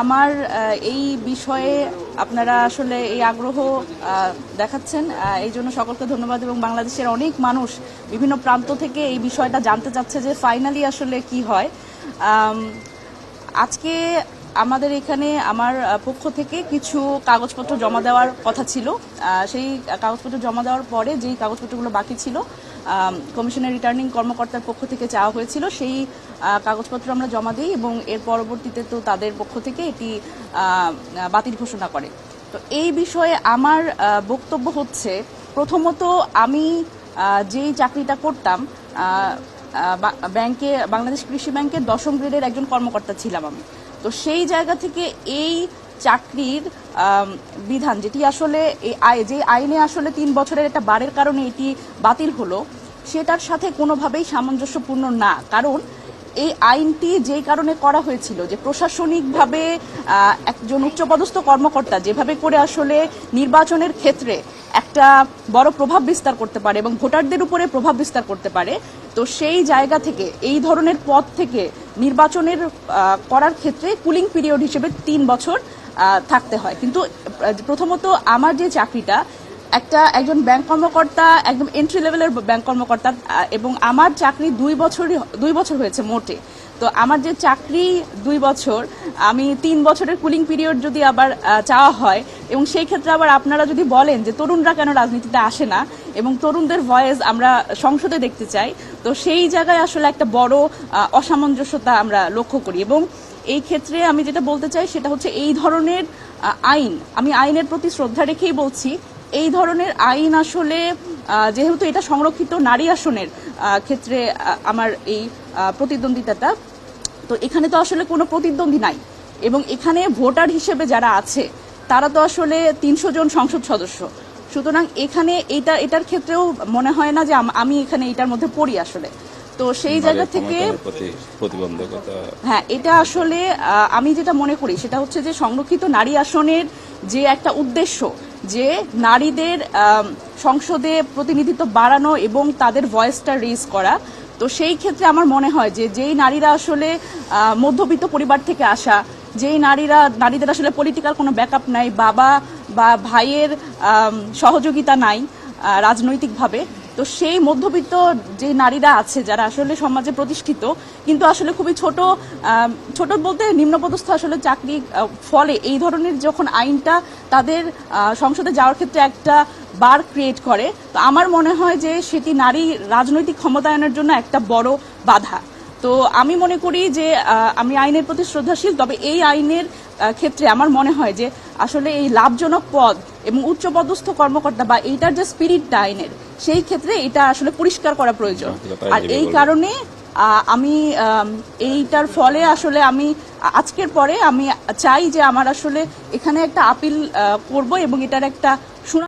আমার এই বিষয়ে আপনারা আসলে এই আগ্রহ দেখাচ্ছেন, এই জন্য সকলকে ধন্যবাদ। এবং বাংলাদেশের অনেক মানুষ বিভিন্ন প্রান্ত থেকে এই বিষয়টা জানতে চাচ্ছে যে ফাইনালি আসলে কি হয়। আজকে আমাদের এখানে আমার পক্ষ থেকে কিছু কাগজপত্র জমা দেওয়ার কথা ছিল। সেই কাগজপত্র জমা দেওয়ার পরে যেই কাগজপত্রগুলো বাকি ছিল কমিশনের রিটার্নিং কর্মকর্তার পক্ষ থেকে চাওয়া হয়েছিল, সেই কাগজপত্র আমরা জমা দিই এবং এর পরবর্তীতে তো তাদের পক্ষ থেকে এটি বাতিল ঘোষণা করে। তো এই বিষয়ে আমার বক্তব্য হচ্ছে, প্রথমত আমি যেই চাকরিটা করতাম ব্যাংকে, বাংলাদেশ কৃষি ব্যাংকের 10ম গ্রেডের একজন কর্মকর্তা ছিলাম আমি। তো সেই জায়গা থেকে এই চাকরির বিধান যেটি আসলে যে আইনে আসলে 3 বছরের একটা বারের কারণে এটি বাতিল হলো, সেটার সাথে কোনোভাবেই সামঞ্জস্যপূর্ণ না। কারণ এই আইনটি যেই কারণে করা হয়েছিল যে প্রশাসনিকভাবে একজন উচ্চপদস্থ কর্মকর্তা যেভাবে করে আসলে নির্বাচনের ক্ষেত্রে একটা বড় প্রভাব বিস্তার করতে পারে এবং ভোটারদের উপরে প্রভাব বিস্তার করতে পারে, তো সেই জায়গা থেকে এই ধরনের পদ থেকে নির্বাচনের করার ক্ষেত্রে কুলিং পিরিয়ড হিসেবে 3 বছর থাকতে হয়। কিন্তু প্রথমত আমার যে চাকরিটা, একজন ব্যাংক কর্মকর্তা, একদম এন্ট্রি লেভেলের ব্যাংক কর্মকর্তা, এবং আমার চাকরি 2 বছর হয়েছে মোটে। তো আমার যে চাকরি 2 বছর, আমি 3 বছরের কুলিং পিরিয়ড যদি আবার চাওয়া হয়, এবং সেই ক্ষেত্রে আবার আপনারা যদি বলেন যে তরুণরা কেন রাজনীতিতে আসে না এবং তরুণদের ভয়েস আমরা সংসদে দেখতে চাই, তো সেই জায়গায় আসলে একটা বড় অসামঞ্জস্যতা আমরা লক্ষ্য করি। এবং এই ক্ষেত্রে আমি যেটা বলতে চাই সেটা হচ্ছে, এই ধরনের আইন, আমি আইনের প্রতি শ্রদ্ধা রেখেই বলছি, এই ধরনের আইন আসলে যেহেতু এটা সংরক্ষিত নারী আসনের ক্ষেত্রে আমার এই প্রতিদ্বন্দ্বিতাটা, তো এখানে তো আসলে কোনো প্রতিদ্বন্দ্বী নাই এবং এখানে ভোটার হিসেবে যারা আছে তারা তো আসলে 300 জন সংসদ সদস্য। সুতরাং এখানে এটার ক্ষেত্রেও মনে হয় না যে আমি এখানে এটার মধ্যে পড়ি আসলে। তো সেই জায়গা থেকে প্রতিবন্ধকতা, হ্যাঁ, এটা আসলে আমি যেটা মনে করি সেটা হচ্ছে যে সংরক্ষিত নারী আসনের যে একটা উদ্দেশ্য, যে নারীদের সংসদে প্রতিনিধিত্ব বাড়ানো এবং তাদের ভয়েসটা রেজ করা, তো সেই ক্ষেত্রে আমার মনে হয় যে যেই নারীরা আসলে মধ্যবিত্ত পরিবার থেকে আসা, যেই নারীদের আসলে পলিটিক্যাল কোনো ব্যাকআপ নাই, বাবা বা ভাইয়ের সহযোগিতা নাই রাজনৈতিকভাবে, তো সেই মধ্যবিত্ত যে নারীরা আছে যারা আসলে সমাজে প্রতিষ্ঠিত কিন্তু আসলে খুবই ছোট বলতে নিম্নপদস্থ আসলে চাকরি, ফলে এই ধরনের যখন আইনটা তাদের সংসদে যাওয়ার ক্ষেত্রে একটা বার ক্রিয়েট করে, তো আমার মনে হয় যে সেটি নারী রাজনৈতিক ক্ষমতায়নের জন্য একটা বড় বাধা। তো আমি মনে করি যে আমি আইনের প্রতি শ্রদ্ধাশীল, তবে এই আইনের ক্ষেত্রে আমার মনে হয় যে আসলে এই লাভজনক পদ এবং উচ্চপদস্থ কর্মকর্তা বা এইটার যে স্পিরিটটা আইনের, সেই ক্ষেত্রে এটা আসলে পরিষ্কার করা প্রয়োজন। আর এই কারণে আমি এইটার ফলে আসলে আমি আজকের পরে আমি চাই যে আমার আসলে এখানে একটা আপিল করব এবং এটার একটা